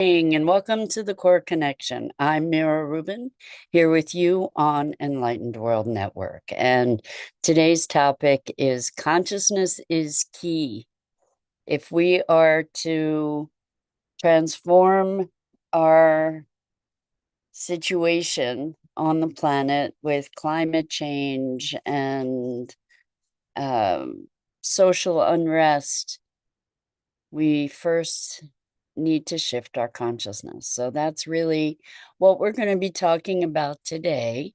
And welcome to the Core Connection. I'm Mira Rubin here with you on Enlightened World Network. And today's topic is consciousness is key. If we are to transform our situation on the planet with climate change and um, social unrest, we first need to shift our consciousness. So that's really what we're going to be talking about today.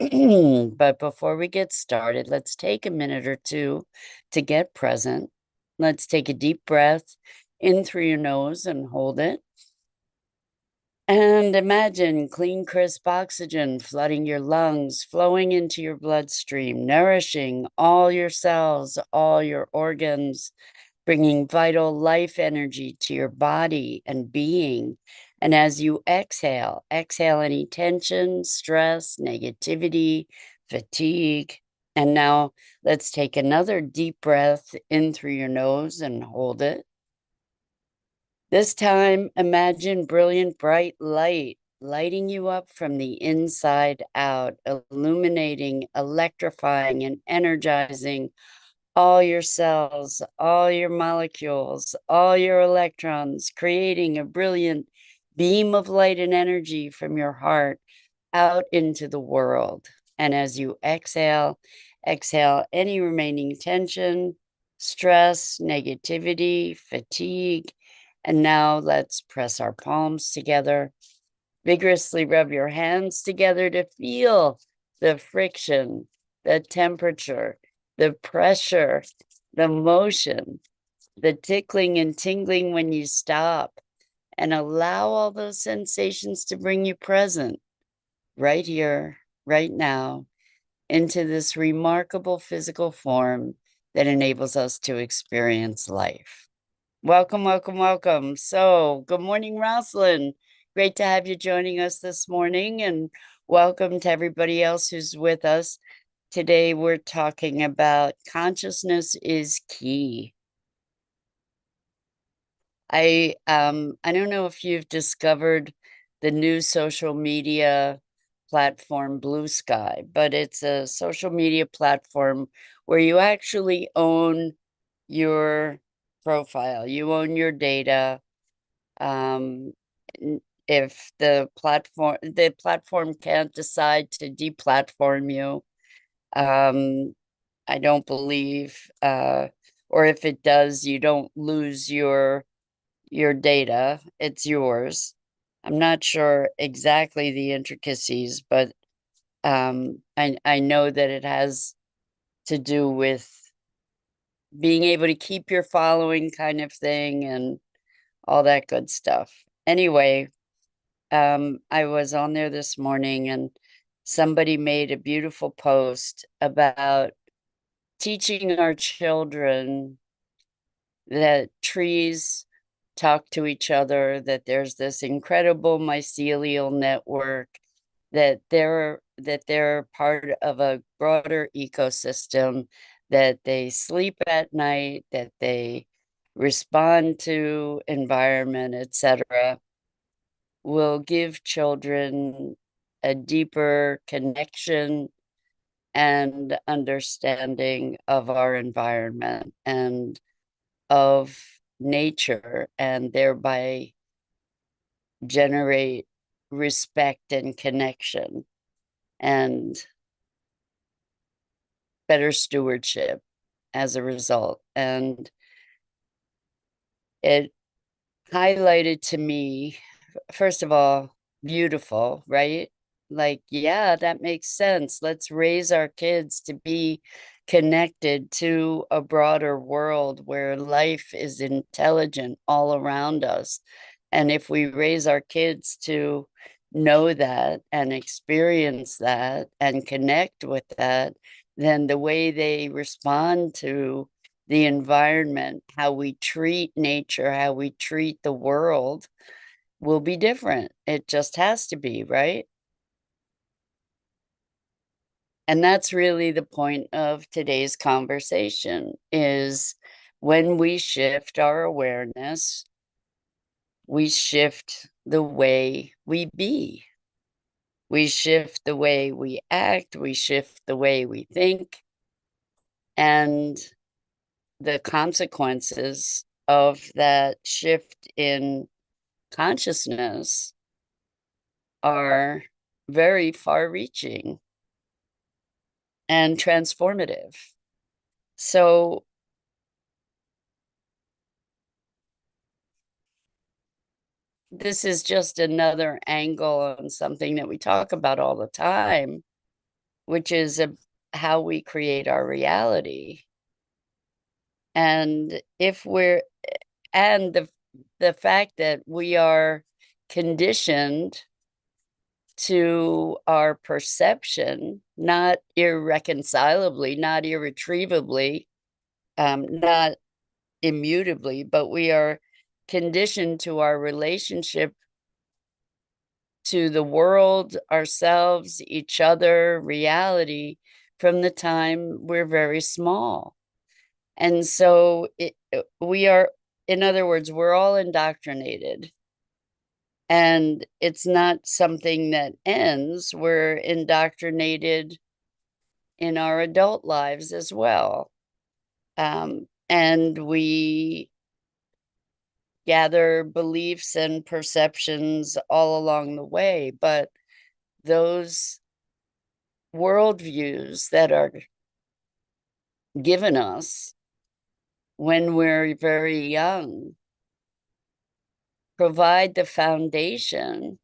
But before we get started, let's take a minute or two to get present. Let's take a deep breath in through your nose and hold it. And imagine clean, crisp oxygen flooding your lungs, flowing into your bloodstream, nourishing all your cells, all your organs, bringing vital life energy to your body and being. And as you exhale, exhale any tension, stress, negativity, fatigue. And now let's take another deep breath in through your nose and hold it. This time, imagine brilliant, bright light lighting you up from the inside out, illuminating, electrifying, and energizing all your cells, all your molecules, all your electrons, creating a brilliant beam of light and energy from your heart out into the world. And as you exhale, exhale any remaining tension, stress, negativity, fatigue. And now let's press our palms together. Vigorously rub your hands together to feel the friction, the temperature, the pressure, the motion, the tickling and tingling when you stop, and allow all those sensations to bring you present right here, right now, into this remarkable physical form that enables us to experience life. Welcome, welcome, welcome. So, good morning, Rosalind. Great to have you joining us this morning, and welcome to everybody else who's with us. Today, we're talking about consciousness is key. I don't know if you've discovered the new social media platform Blue Sky, but it's a social media platform where you actually own your profile, you own your data. Um, if the platform can't decide to deplatform you, I don't believe, or if it does, you don't lose your data. It's yours. I'm not sure exactly the intricacies, but I know that it has to do with being able to keep your following kind of thing and all that good stuff. Anyway, I was on there this morning and somebody made a beautiful post about teaching our children that trees talk to each other, that there's this incredible mycelial network, that they're part of a broader ecosystem, that they sleep at night, that they respond to environment, etc., will give children a deeper connection and understanding of our environment and of nature, and thereby generate respect and connection and better stewardship as a result. And it highlighted to me, first of all, beautiful, right? Like, yeah, that makes sense. Let's raise our kids to be connected to a broader world where life is intelligent all around us. And if we raise our kids to know that and experience that and connect with that, then the way they respond to the environment, how we treat nature, how we treat the world will be different. It just has to be, right? And that's really the point of today's conversation is when we shift our awareness we shift the way we be. We shift the way we act, we shift the way we think, and the consequences of that shift in consciousness are very far reaching and transformative. So this is just another angle on something that we talk about all the time, which is how we create our reality. And if we're, and the fact that we are conditioned to our perception, not irreconcilably, not irretrievably, not immutably, but we are conditioned to our relationship to the world, ourselves, each other, reality from the time we're very small. And so we are, in other words, we're all indoctrinated. And it's not something that ends. We're indoctrinated in our adult lives as well. And we gather beliefs and perceptions all along the way. But those worldviews that are given us when we're very young provide the foundation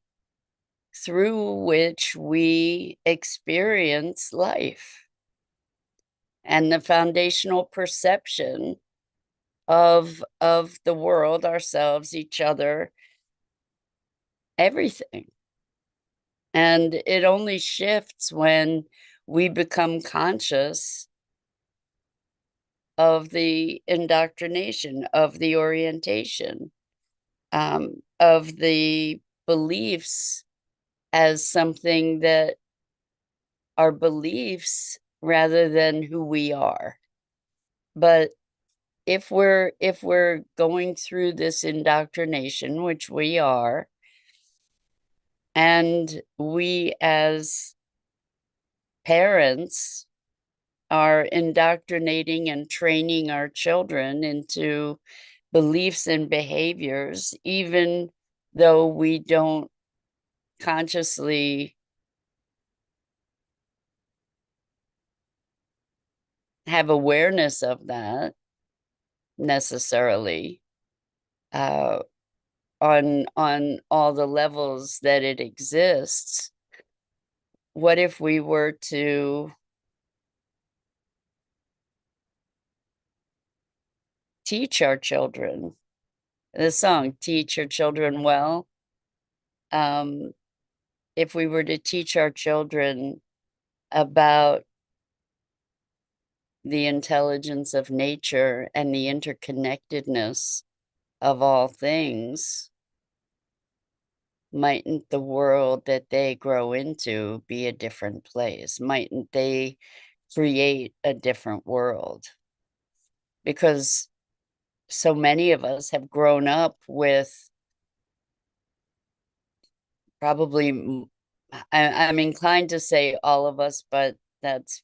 through which we experience life and the foundational perception of the world, ourselves, each other, everything. And it only shifts when we become conscious of the indoctrination, of the orientation, of the beliefs as something that are beliefs rather than who we are. But if we're going through this indoctrination, which we are, and we as parents are indoctrinating and training our children into beliefs and behaviors, even though we don't consciously have awareness of that necessarily, uh, on all the levels that it exists. What if we were to teach our children the song "Teach Your Children Well"? If we were to teach our children about the intelligence of nature and the interconnectedness of all things, mightn't the world that they grow into be a different place? Mightn't they create a different world? Because so many of us have grown up with probably, I'm inclined to say all of us, but that's,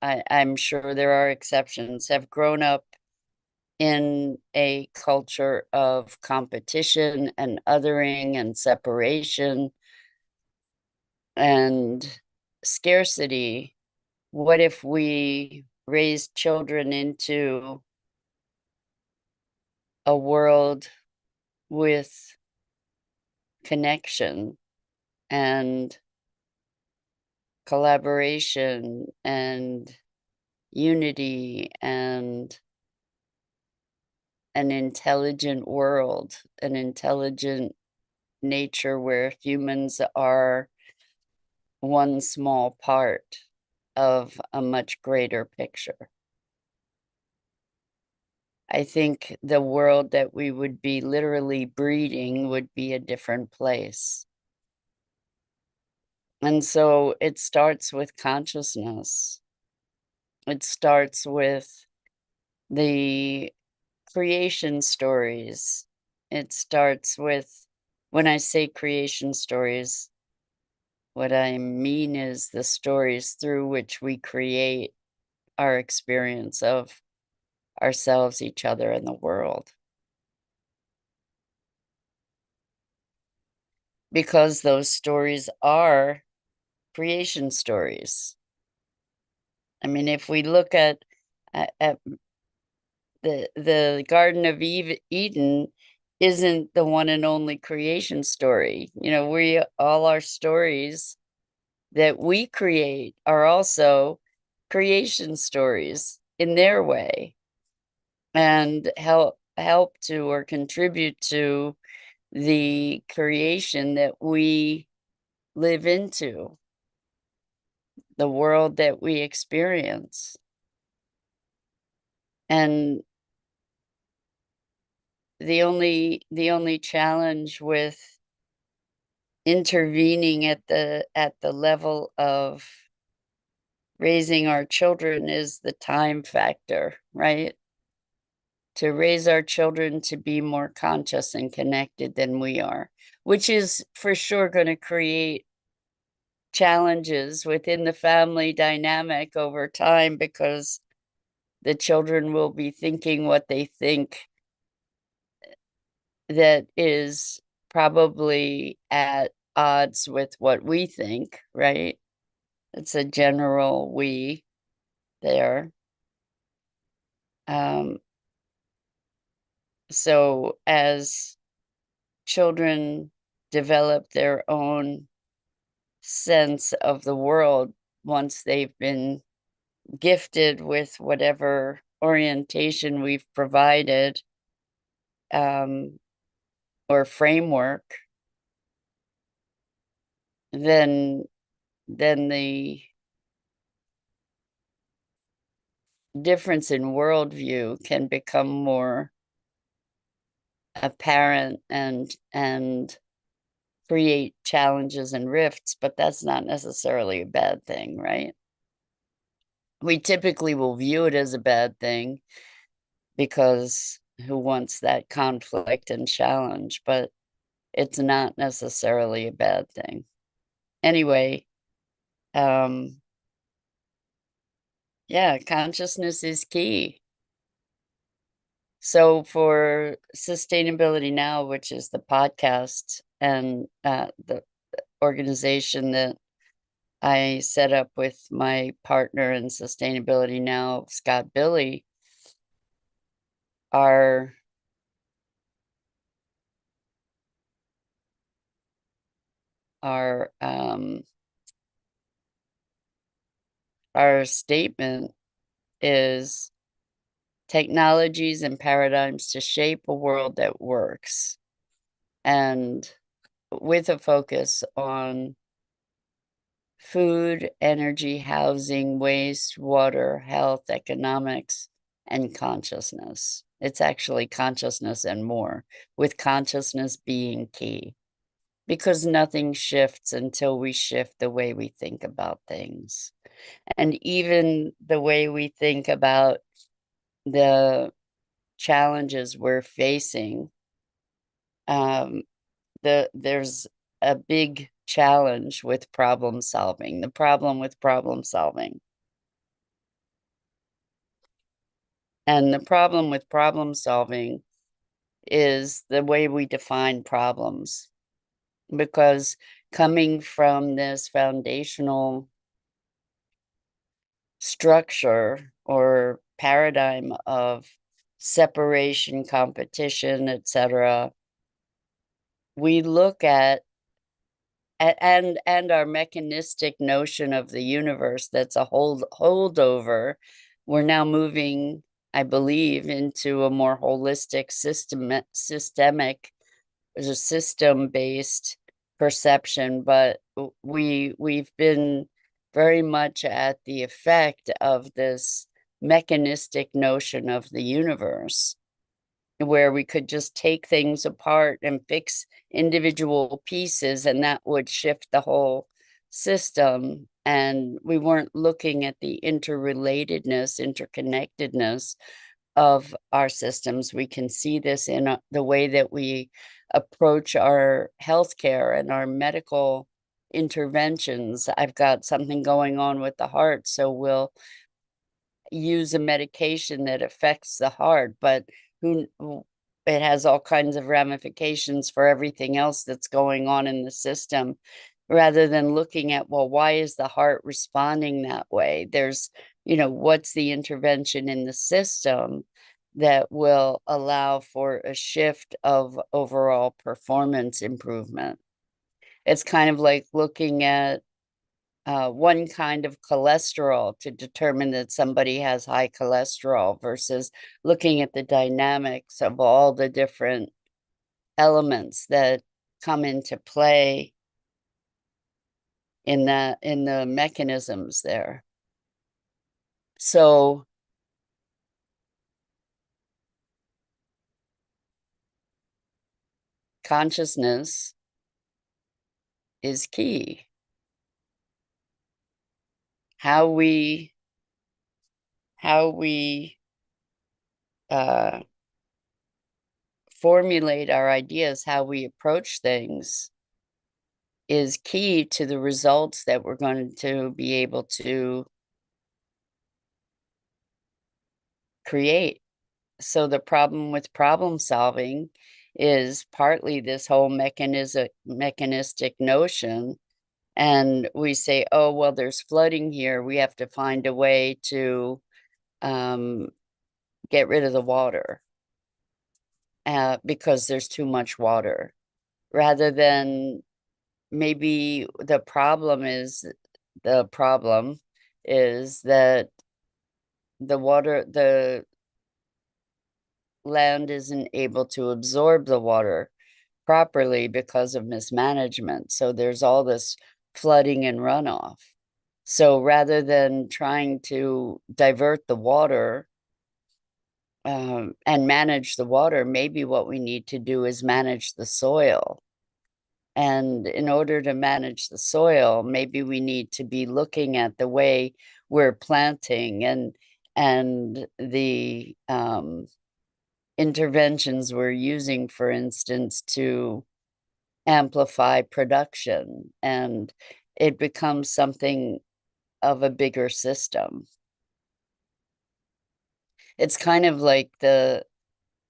I'm sure there are exceptions, have grown up in a culture of competition and othering and separation and scarcity. What if we raised children into a world with connection and collaboration and unity and an intelligent world, an intelligent nature where humans are one small part of a much greater picture? I think the world that we would be literally breeding would be a different place. And so it starts with consciousness. It starts with the creation stories it starts with, when I say creation stories, what I mean is the stories through which we create our experience of ourselves, each other, and the world. Because those stories are creation stories. I mean, if we look at the Garden of Eden isn't the one and only creation story. You know, all our stories that we create are also creation stories in their way, and help to or contribute to the creation that we live into, the world that we experience. And the only challenge with intervening at the level of raising our children is the time factor, right? To raise our children to be more conscious and connected than we are, which is for sure going to create challenges within the family dynamic over time, because the children will be thinking what they think that is probably at odds with what we think, right? It's a general we there. Um, so as children develop their own sense of the world, once they've been gifted with whatever orientation we've provided, um, or framework, then the difference in worldview can become more apparent and create challenges and rifts, but that's not necessarily a bad thing, right? We typically will view it as a bad thing, because who wants that conflict and challenge? But it's not necessarily a bad thing. Anyway, yeah, consciousness is key. So for Sustainability Now, which is the podcast and the organization that I set up with my partner in Sustainability Now, Scott Billy, our our um, our statement is technologies and paradigms to shape a world that works, and with a focus on food, energy, housing, waste, water, health, economics, and consciousness. It's actually consciousness and more, with consciousness being key, because nothing shifts until we shift the way we think about things. And even the way we think about the challenges we're facing, there's a big challenge with problem solving. The problem with problem solving. And the problem with problem solving is the way we define problems. Because coming from this foundational structure or paradigm of separation, competition, etc., we look at and our mechanistic notion of the universe that's a holdover. We're now moving, I believe, into a more holistic systemic, a system-based perception, but we've been very much at the effect of this mechanistic notion of the universe, where we could just take things apart and fix individual pieces, and that would shift the whole system. And we weren't looking at the interrelatedness, interconnectedness of our systems. We can see this in the way that we approach our healthcare and our medical interventions. I've got something going on with the heart, so we'll use a medication that affects the heart, but who it has all kinds of ramifications for everything else that's going on in the system, rather than looking at, well, why is the heart responding that way? There's, what's the intervention in the system that will allow for a shift of overall performance improvement. It's kind of like looking at one kind of cholesterol to determine that somebody has high cholesterol versus looking at the dynamics of all the different elements that come into play in the mechanisms there. So consciousness is key. How we formulate our ideas, how we approach things, is key to the results that we're going to be able to create. So the problem with problem solving is partly this whole mechanistic notion. And we say, oh, well, there's flooding here. We have to find a way to get rid of the water because there's too much water, rather than maybe the problem is that the land isn't able to absorb the water properly because of mismanagement. So there's all this flooding and runoff. So rather than trying to divert the water and manage the water, maybe what we need to do is manage the soil. And in order to manage the soil, maybe we need to be looking at the way we're planting and the interventions we're using, for instance, to amplify production, and it becomes something of a bigger system. It's kind of like the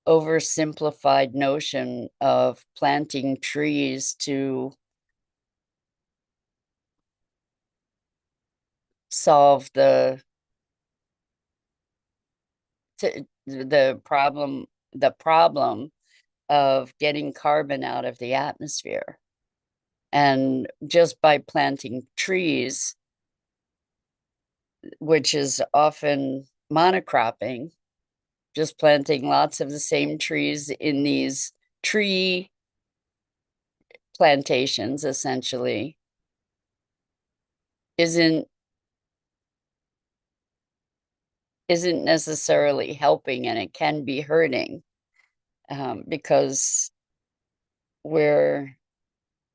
oversimplified notion of planting trees to solve the problem of getting carbon out of the atmosphere. And just by planting trees, which is often monocropping, just planting lots of the same trees in these tree plantations, essentially, isn't necessarily helping, and it can be hurting because we're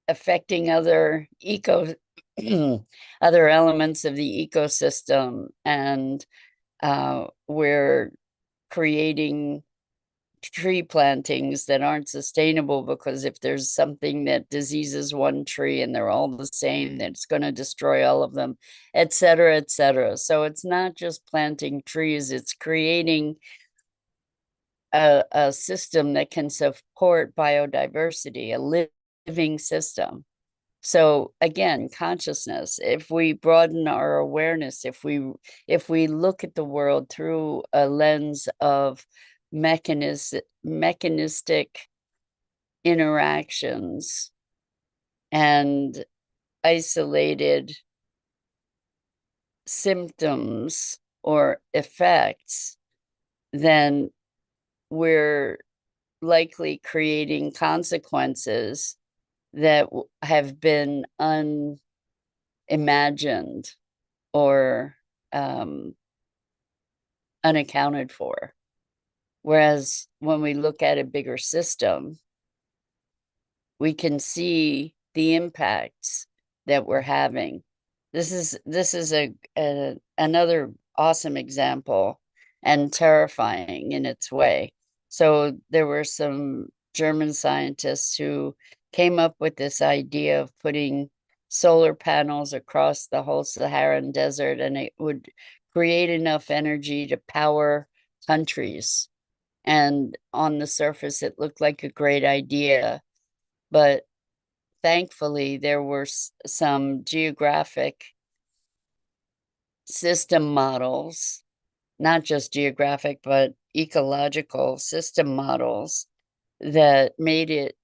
affecting other other elements of the ecosystem, and we're creating tree plantings that aren't sustainable, because if there's something that diseases one tree and they're all the same, then it's going to destroy all of them, et cetera, et cetera. So it's not just planting trees, it's creating a system that can support biodiversity, a living system. So again, consciousness, if we broaden our awareness, if we look at the world through a lens of mechanistic interactions and isolated symptoms or effects, then we're likely creating consequences that have been unimagined or unaccounted for. Whereas when we look at a bigger system, we can see the impacts that we're having. This is another awesome example and terrifying in its way. So there were some German scientists who came up with this idea of putting solar panels across the whole Saharan desert, and it would create enough energy to power countries. And on the surface, it looked like a great idea. But thankfully, there were some geographic system models, not just geographic, but ecological system models that made it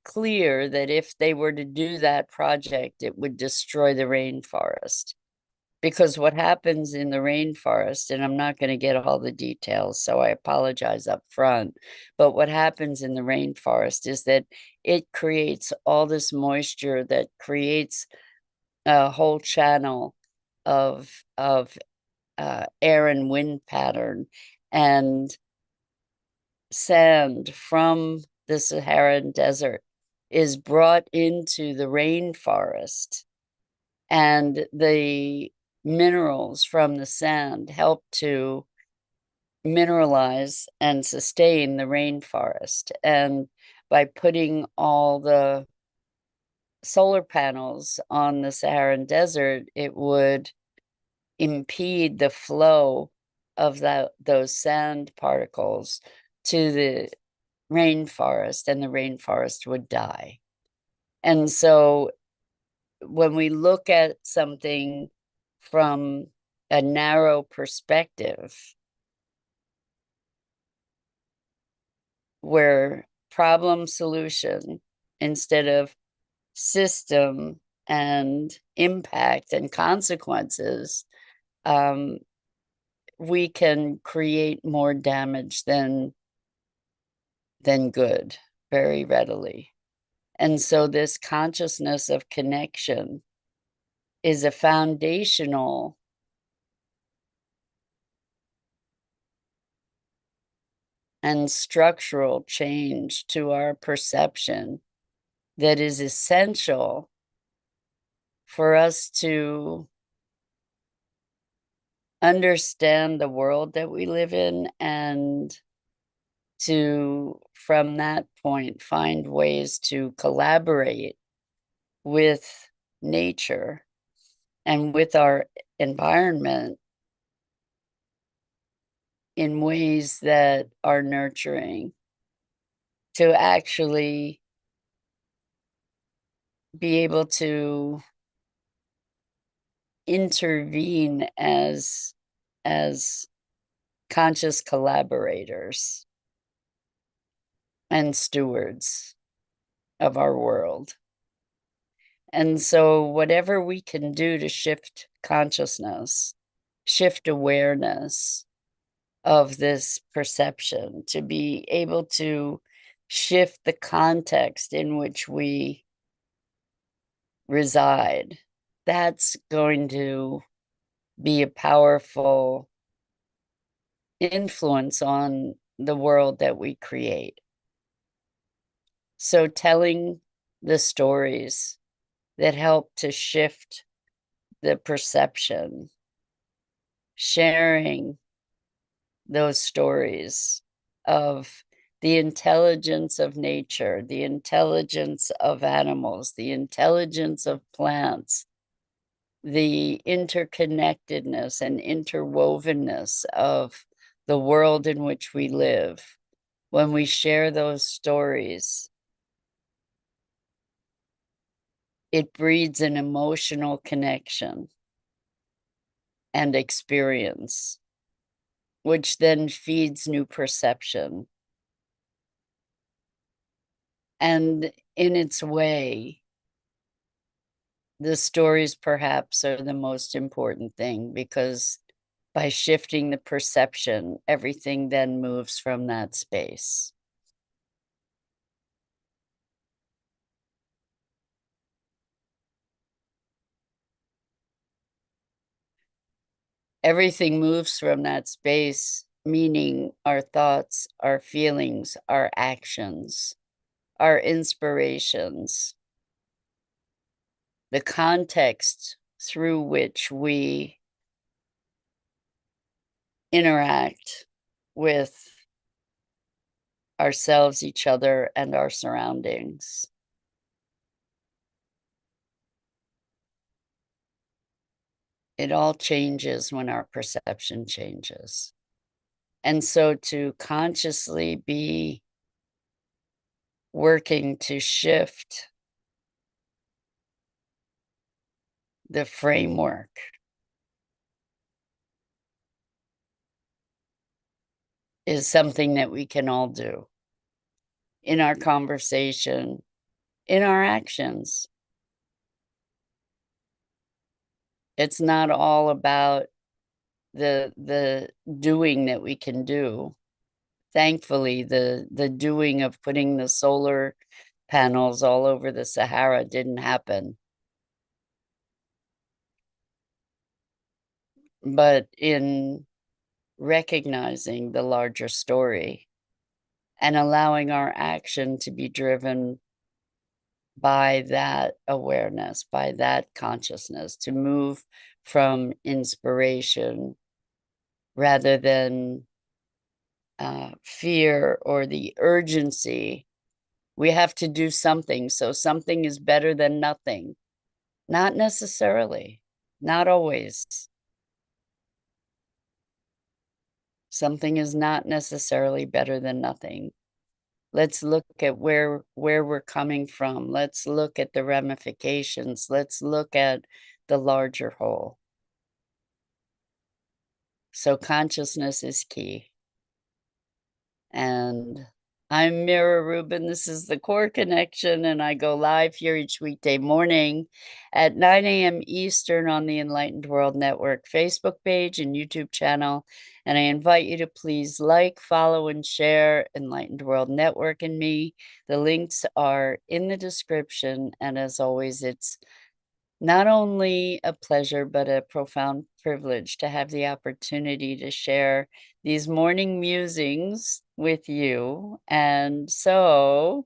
clear that if they were to do that project, it would destroy the rainforest. Because what happens in the rainforest, and I'm not going to get all the details, so I apologize up front, but what happens in the rainforest is that it creates all this moisture that creates a whole channel of air and wind pattern, and sand from the Saharan desert is brought into the rainforest, and the minerals from the sand help to mineralize and sustain the rainforest. And by putting all the solar panels on the Saharan desert, it would impede the flow of those sand particles to the rainforest, and the rainforest would die. And so when we look at something from a narrow perspective, where problem solution instead of system and impact and consequences, we can create more damage than good very readily. And so this consciousness of connection is a foundational and structural change to our perception that is essential for us to understand the world that we live in, and to, from that point, find ways to collaborate with nature and with our environment in ways that are nurturing, to actually be able to intervene as conscious collaborators and stewards of our world. And so whatever we can do to shift consciousness, shift awareness of this perception, to be able to shift the context in which we reside, that's going to be a powerful influence on the world that we create. So telling the stories that help to shift the perception, sharing those stories of the intelligence of nature, the intelligence of animals, the intelligence of plants, the interconnectedness and interwovenness of the world in which we live. When we share those stories, it breeds an emotional connection and experience, which then feeds new perception. And in its way, the stories perhaps are the most important thing, because by shifting the perception, everything then moves from that space. Everything moves from that space, meaning our thoughts, our feelings, our actions, our inspirations, the context through which we interact with ourselves, each other, and our surroundings. It all changes when our perception changes. And so to consciously be working to shift the framework is something that we can all do in our conversation, in our actions. It's not all about the doing that we can do. Thankfully, the doing of putting the solar panels all over the Sahara didn't happen. But in recognizing the larger story and allowing our action to be driven by that awareness, by that consciousness, to move from inspiration rather than fear or the urgency. We have to do something, so something is better than nothing. Not necessarily, not always. Something is not necessarily better than nothing. Let's look at where we're coming from. Let's look at the ramifications. Let's look at the larger whole. So consciousness is key. And I'm Mira Rubin. This is the Core Connection, and I go live here each weekday morning at 9 a.m. Eastern on the Enlightened World Network Facebook page and YouTube channel. And I invite you to please like, follow, and share Enlightened World Network and me. The links are in the description. And as always, it's not only a pleasure, but a profound privilege to have the opportunity to share these morning musings with you. And so